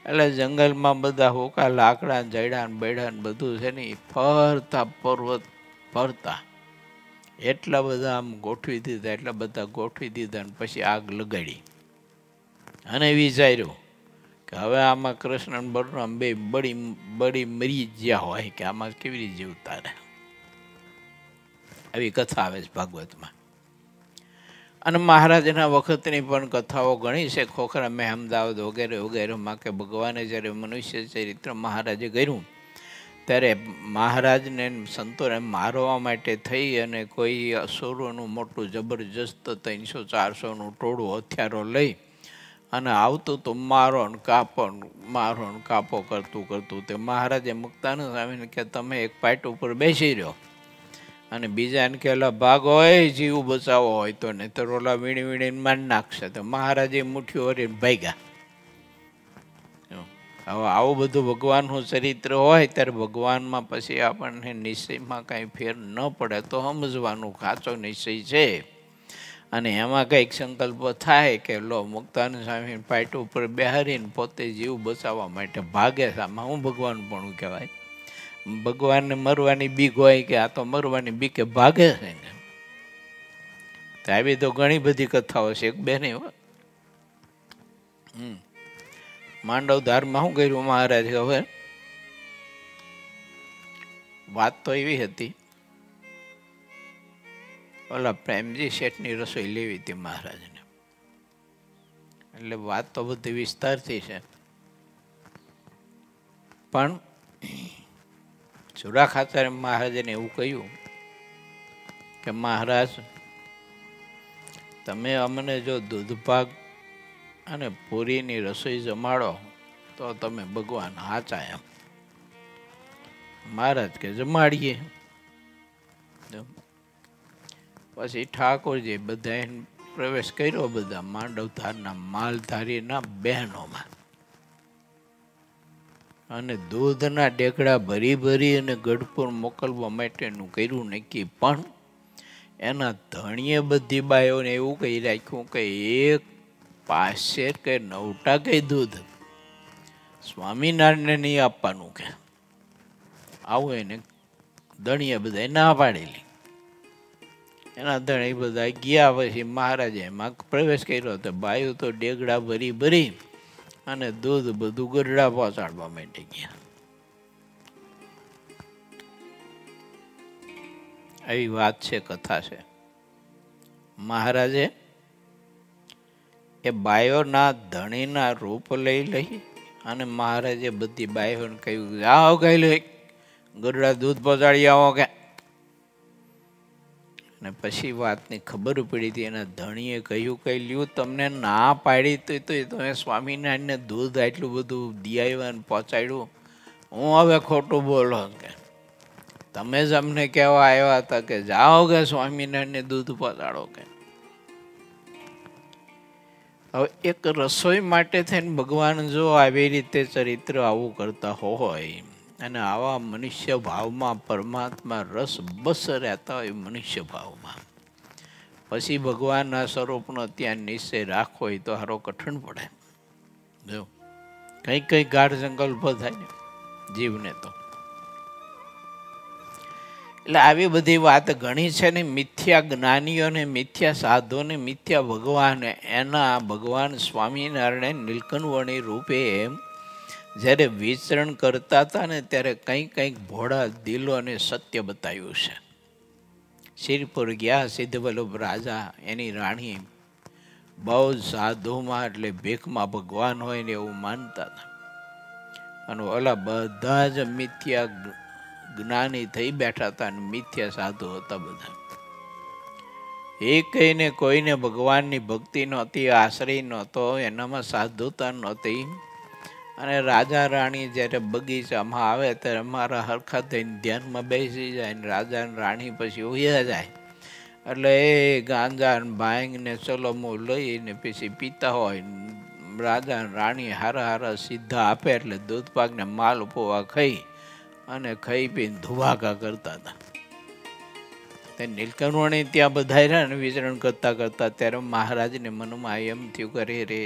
એટલે જંગલમાં બધા હોકા લાકડા જડ્યા ને બેડા ને બધું છે ને ફરતા પર્વત ફરતા એટલા બધા આમ ગોઠવી દીધા, એટલા બધા ગોઠવી દીધા ને પછી આગ લગાડી અને વિચાર્યું કે હવે આમાં કૃષ્ણ બળરામ બે બળી મરી ગયા હોય કે આમાં કેવી રીતે જીવતા રહે. આવી કથા આવે છે ભાગવતમાં. અને મહારાજના વખતની પણ કથાઓ ઘણી છે. ખોખરા મેં અમદાવાદ વગેરે વગેરેમાં કે ભગવાને જ્યારે મનુષ્ય ચરિત્ર મહારાજે કર્યું ત્યારે મહારાજને સંતોને મારવા માટે થઈ અને કોઈ અસુરોનું મોટું જબરજસ્ત 300-400નું ટોળું હથિયારો લઈ અને આવતું તો મારો ને કાપો કરતું તે મહારાજે મુક્તાનંદ સ્વામીને કે તમે એક પાટ ઉપર બેસી રહ્યો અને બીજાને કે ભાગ હોય જીવ બચાવો હોય તો, નહીં તો રોલા વીણી વીણીને મારી નાખશે. તો મહારાજે મુઠ્ઠીઓ વળીને ભાગ્યા. હવે આવું બધું ભગવાનનું ચરિત્ર હોય ત્યારે ભગવાનમાં પછી આપણને નિશ્ચયમાં કાંઈ ફેર ન પડે તો સમજવાનું સાચો નિશ્ચય છે. અને એમાં કંઈક સંકલ્પ થાય કે લો મુક્તાનંદ સ્વામી પાટ ઉપર બેહારીને પોતે જીવ બચાવવા માટે ભાગે છે, આમાં હું ભગવાન પણ કહેવાય. ભગવાનને મરવાની બીક હોય કે આ તો મરવાની બીકે ભાગે છે ને. તો આવી તો ઘણી બધી કથાઓ છે, એક બે નહીં હોય. માંડવ ધારમાં શું કર્યું મહારાજ હવે? વાત તો એવી હતી, ઓલા પ્રેમજી શેઠની રસોઈ લેવી હતી મહારાજને. એટલે વાત તો બધી વિસ્તારથી છે, પણ સુરા ખાતર મહારાજને એવું કહ્યું કે મહારાજ, તમે અમને જો દૂધપાક અને પૂરીની રસોઈ જમાડો તો તમે ભગવાન હાચા એમ. મહારાજ કે જમાડીએ. પછી ઠાકોરજી બધા પ્રવેશ કર્યો, બધા માંડવધારના માલધારીના બહેનોમાં, અને દૂધના ડેકડા ભરી ભરી અને ગઢપુર મોકલવા માટેનું કર્યું નક્કી. પણ એના ધણીએ બધી બાયોને એવું કહી રાખ્યું કે એક પાસે કે 9% દૂધ સ્વામિનારાયણને નહીં આપવાનું, કે આવું એને ધણીએ બધા ના પાડેલી. એના ધણી બધા ગયા. પછી મહારાજે એમાં પ્રવેશ કર્યો તો બાયું તો ડેગડા ભરી ભરી અને દૂધ બધું ગરડા પહોંચાડવા માટે ગયા. આવી વાત છે, કથા છે. મહારાજે એ બાયોના ધણીના રૂપ લઈ અને મહારાજે બધી બાયોને કહ્યું, જાઓ કઈ લઈ ગરડા દૂધ પહોંચાડી આવો કે. અને પછી વાતની ખબર પડી હતી. એના ધણીએ કહ્યું કે લ્યું, તમને ના પાડી તો તમે સ્વામિનારાયણને દૂધ આટલું બધું દિયાવ્યા ને પહોંચાડ્યું, હું હવે ખોટું બોલો કે તમે જ અમને કહેવા આવ્યા હતા કે જાઓ કે સ્વામિનારાયણને દૂધ પહોંચાડો કે. હવે એક રસોઈ માટે થઈને ભગવાન જો આવી રીતે ચરિત્ર આવું કરતા હોય અને આવા મનુષ્ય ભાવમાં પરમાત્મા રસ બસ રહેતા હોય મનુષ્ય ભાવમાં, પછી ભગવાનના સ્વરૂપનો ત્યાં નિશ્ચય રાખવો હોય તો હારો કઠણ પડે. જો કઈ ગાઢ સંકલ્પો થાય ને જીવને તો. એટલે આવી બધી વાત ઘણી છે ને. મિથ્યા જ્ઞાનીઓને, મિથ્યા સાધુઓને, મિથ્યા ભગવાન, એના ભગવાન સ્વામિનારાયણ નીલકંઠવર્ણી રૂપે જ્યારે વિચરણ કરતા હતા ને ત્યારે કંઈક ભોળા દિલોને સત્ય બતાવ્યું છે. શિરપુર ગયા, સિદ્ધવલ્લભ રાજા એની રાણી બહુ જ સાધુમાં એટલે ભીખમાં ભગવાન હોય ને એવું માનતા હતા. અને ઓલા બધા જ મિથ્યા જ્ઞાની થઈ બેઠા હતા અને મિથ્યા સાધુ હતા બધા. એકને કોઈને ભગવાનની ભક્તિ નહોતી, આશ્રય નહોતો, એનામાં સાધુતા નહોતી. અને રાજા રાણી જ્યારે બગીચામાં આવે ત્યારે અમારા હરખા થઈને ધ્યાનમાં બેસી જાય ને રાજા રાણી પછી ઉયા જાય. એટલે એ ગાંજા ભાંગ ને ચલમો લઈને પછી પીતા હોય. રાજા રાણી હારા સીધા આપે એટલે દૂધ પાક ને માલ પોવા ખાઈ પીને ધુવાકા કરતા હતા. નીલકંઠવર્ણી ત્યાં બધાયરા ને વિચરણ કરતા ત્યારે મહારાજને મનમાં એમ થયું કરે રે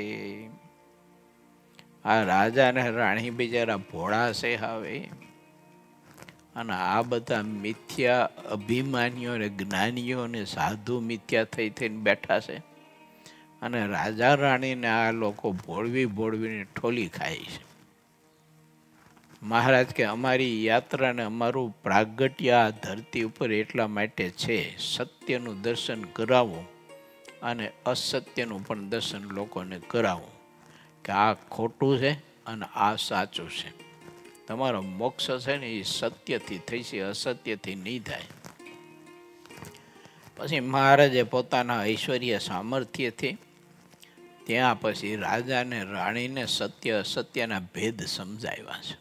આ રાજા ને રાણી બિચારા ભોળા છે હવે, અને આ બધા મિથ્યા અભિમાનીઓ ને જ્ઞાનીઓ ને સાધુ મિથ્યા થઈને બેઠા છે. અને રાજા રાણીને આ લોકો ભોળવીને ઠોલી ખાય છે. મહારાજ કે અમારી યાત્રા ને અમારું પ્રાગટ્ય આ ધરતી ઉપર એટલા માટે છે, સત્યનું દર્શન કરાવવું અને અસત્યનું પણ દર્શન લોકોને કરાવવું કે આ ખોટું છે અને આ સાચું છે. તમારો મોક્ષ છે ને એ સત્યથી થઈ છે, અસત્યથી નહીં થાય. પછી મહારાજે પોતાના ઐશ્વર્ય સામર્થ્યથી ત્યાં પછી રાજાને રાણીને સત્ય અસત્યના ભેદ સમજાવ્યા છે.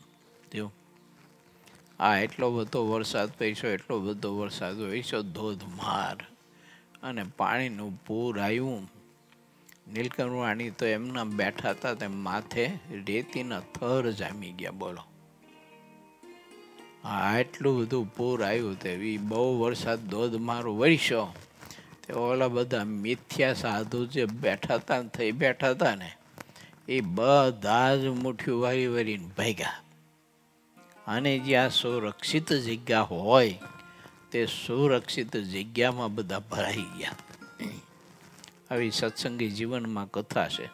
આ એટલો બધો વરસાદ પૈસો, એટલો બધો વરસાદ પૈસો, ધોધમાર, અને પાણીનું પૂર આવ્યું. નીલકંઠવર્ણી તો એમના બેઠા હતા તે માથે રેતીના થર જામી ગયા. બોલો, આટલું બધું પૂર આવ્યું તે બહુ વરસાદ ધોધમાર વરસ્યો. તે ઓલા બધા મિથ્યા સાધુ જે બેઠા હતા ને થઈ બેઠા હતા ને એ બધા જ મુઠ્ઠીઓ વારીને ભાગ્યા. અને જ્યાં સુરક્ષિત જગ્યા હોય તે સુરક્ષિત જગ્યામાં બધા ભરાઈ ગયા. આવી સત્સંગી જીવનમાં કથા છે.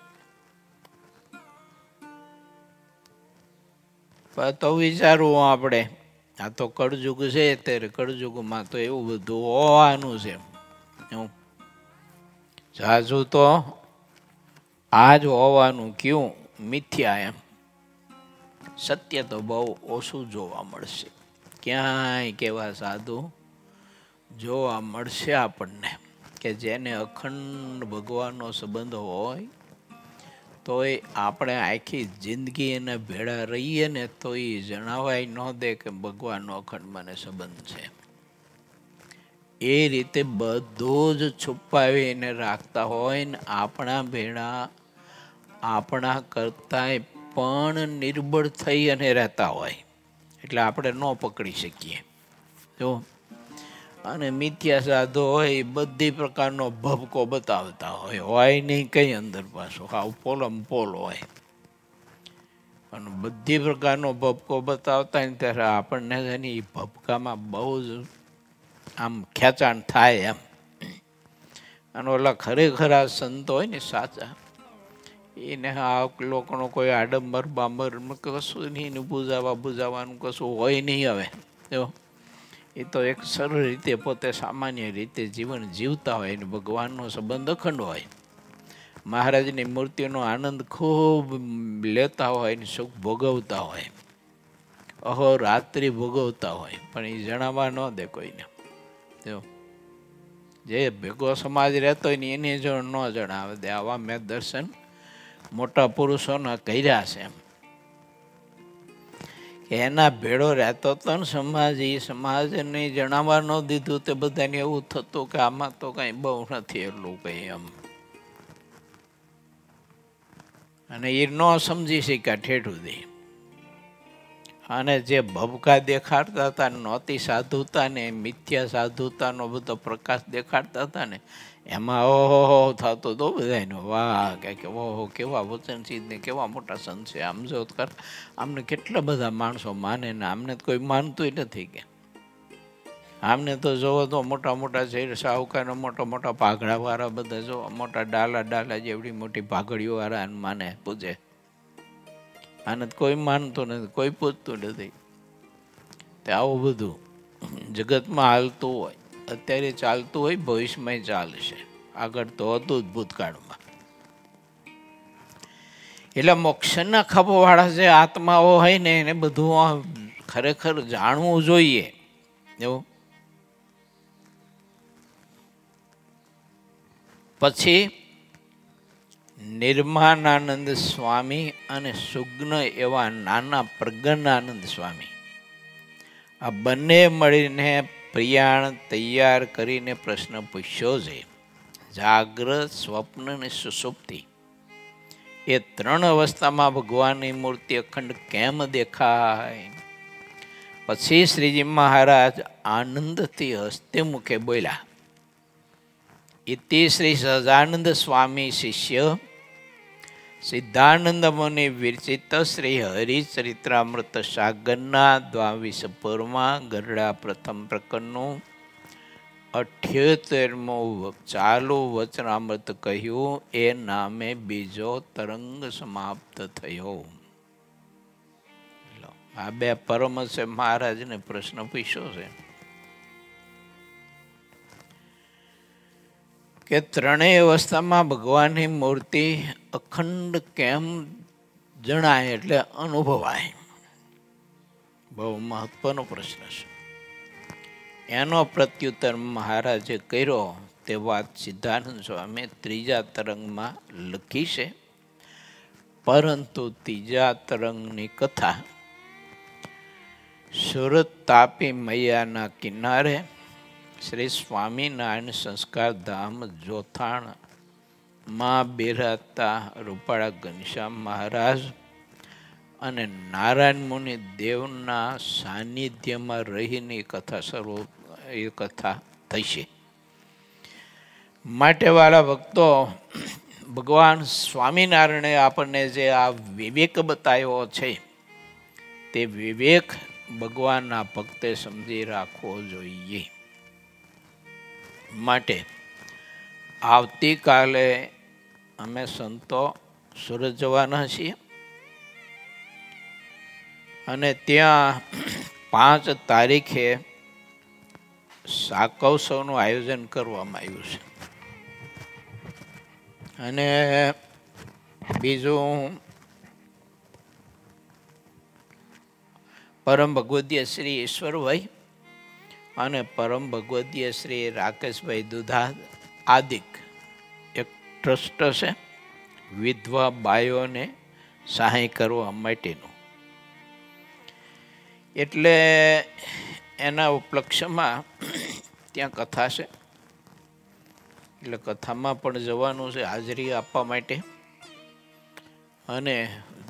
તો વિચારવું આપણે, આ તો કળયુગ છે, અત્યારે કળયુગમાં તો એવું બધું હોવાનું છે. એવું જાજુ તો આ જ હોવાનું ક્યું મિથ્યા એમ. સત્ય તો બહુ ઓછું જોવા મળશે. ક્યાંય કેવા સાધુ જોવા મળશે આપણને કે જેને અખંડ ભગવાનનો સંબંધ હોય તોય આપણે આખી જિંદગી એને ભેળા રહીએ ને તો એ જણાવાય ન દે કે ભગવાનનો અખંડ મને સંબંધ છે. એ રીતે બધું જ છુપાવીને રાખતા હોય ને આપણા ભેળા આપણા કરતાંય પણ નિર્બળ થઈ અને રહેતા હોય એટલે આપણે ન પકડી શકીએ. જો અને મિથ્યા સાધુ હોય એ બધી પ્રકારનો ભભકો બતાવતા હોય નહીં કંઈ અંદર પાછો હાવ પોલમ પોલ હોય અને બધી પ્રકારનો ભભકો બતાવતા ને ત્યારે આપણને એની ભભકામાં બહુ જ આમ ખેંચાણ થાય એમ. અને ઓલા ખરેખર આ સંતો હોય ને સાચા, એને આ લોકોનો કોઈ આડંબર બાંબર કશું નહીં, બુજાવવાનું કશું હોય નહીં. હવે જો એ તો એક સરળ રીતે પોતે સામાન્ય રીતે જીવન જીવતા હોય ને ભગવાનનો સંબંધ અખંડ હોય, મહારાજની મૂર્તિનો આનંદ ખૂબ લેતા હોય ને સુખ ભોગવતા હોય, અહોરાત્રિ ભોગવતા હોય, પણ એ જણાવવા ન દે કોઈને. જો જે ભેગો સમાજ રહેતો હોય ને એને જો ન જણાવે દે. આવા મેં દર્શન મોટા પુરુષોના કર્યા છે એમ કે એના ભેળો રહેતો હતો ને સમાજ, એ સમાજને જણાવવા ન દીધું તે બધાને એવું થતું કે આમાં તો કંઈ બહુ નથી એટલું કંઈ એમ. અને એ ન સમજી શક્યા ઠેઠું દે. અને જે ભબકા દેખાડતા હતા નહોતી સાધુતા ને મિથ્યા સાધુતાનો બધો પ્રકાશ દેખાડતા હતા ને એમાં ઓહો થતો તો બધાનો વાહ કે ઓહો કેવા વચનસિદ્ધ ને કેવા મોટા સંત છે. આમ જો કર આમને કેટલા બધા માણસો માને ને આમને તો કોઈ માનતું નથી કે આમને તો જોવો તો મોટા મોટા છે સાહુકારના મોટા મોટા પાઘડાવાળા બધા જો મોટા ડાલા જેવડી મોટી પાઘડીઓ વાળા માને પૂજે. આને કોઈ માનતું નથી, કોઈ પૂછતું નથી. તે આવું બધું જગતમાં હાલતું હોય, અત્યારે ચાલતું હોય, ભવિષ્યમાં ચાલશે, આગળ તો હતું જ ભૂતકાળમાં. એટલે મોક્ષના ખભોવાળા જે આત્માઓ હોય ને એને બધું ખરેખર જાણવું જોઈએ. એવું પછી નિર્માનાનંદ સ્વામી અને સુગ્ન એવા નાના પ્રગનાનંદ સ્વામી આ બંને મળીને પ્રિયાણ તૈયાર કરીને પ્રશ્ન પૂછ્યો છે, જાગ્રત, સ્વપ્ન અને સુષુપ્તિ એ ત્રણ અવસ્થામાં ભગવાનની મૂર્તિ અખંડ કેમ દેખાય? પછી શ્રીજી મહારાજ આનંદથી હસ્તે મુખે બોલ્યા, ઇતિ શ્રી સહજાનંદ સ્વામી શિષ્ય સિદ્ધાનંદ મુનિ વિરચિત શ્રી હરિચરિત્રામૃત સાગરના 22 પરમાં ગરડા પ્રથમ પ્રકરણનું 78મું ચાલુ વચનામૃત કહ્યું એ નામે બીજો તરંગ સમાપ્ત થયો. આ બે પરમહંસે મહારાજને પ્રશ્ન પૂછ્યો છે કે ત્રણેય અવસ્થામાં ભગવાનની મૂર્તિ અખંડ કેમ જણાય એટલે અનુભવાય? બહુ મહત્વનો પ્રશ્ન છે. એનો પ્રત્યુત્તર મહારાજે કર્યો તે વાત સિદ્ધાનંદ સ્વામી ત્રીજા તરંગમાં લખી છે. પરંતુ ત્રીજા તરંગની કથા સુરત તાપી મૈયાના કિનારે શ્રી સ્વામિનારાયણ સંસ્કાર ધામ જોથાણમાં બિરાજતા રૂપાળા ઘનશ્યામ મહારાજ અને નારાયણ મુનિ દેવના સાનિધ્યમાં રહીને એ કથા થઈ છે. માટે વાળા ભક્તો, ભગવાન સ્વામિનારાયણે આપણને જે આ વિવેક બતાવ્યો છે તે વિવેક ભગવાનના ભક્તે સમજી રાખવો જોઈએ. માટે આવતીકાલે અમે સંતો સુરત જવાના છીએ અને ત્યાં 5 તારીખે શાકોત્સવનું આયોજન કરવામાં આવ્યું છે. અને બીજું પરમ ભગવદીય શ્રી ઈશ્વરભાઈ અને પરમ ભગવદીય શ્રી રાકેશભાઈ દુધા આદિક એક ટ્રસ્ટ છે વિધવા બાઈઓને સહાય કરવા માટેનું. એટલે એના ઉપલક્ષ્યમાં ત્યાં કથા છે. એટલે કથામાં પણ જવાનું છે હાજરી આપવા માટે. અને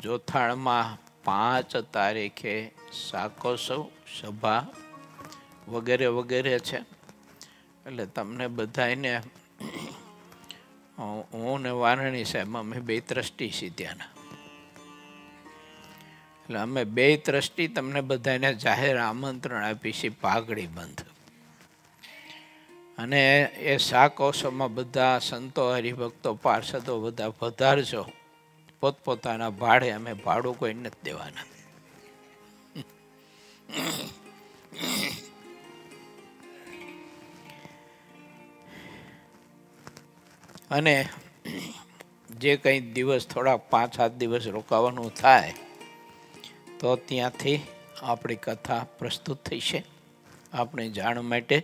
જોથાણમાં 5 તારીખે શાકોત્સવ સભા વગેરે વગેરે છે. એટલે તમને બધાને હું ને વારણી સાહેબ અમે 2 ટ્રસ્ટી છીએ ત્યાંના. એટલે અમે 2 ટ્રસ્ટી તમને બધાને જાહેર આમંત્રણ આપી છીએ પાઘડી બંધ. અને એ શાકોત્સવમાં બધા સંતો હરિભક્તો પાર્ષદો બધા પધારજો. પોતપોતાના ભાડે, અમે ભાડું કોઈ નથી દેવાના. અને જે કંઈ દિવસ થોડાક 5-7 દિવસ રોકાવાનું થાય તો ત્યાંથી આપણી કથા પ્રસ્તુત થઈ છે આપણી જાણ માટે.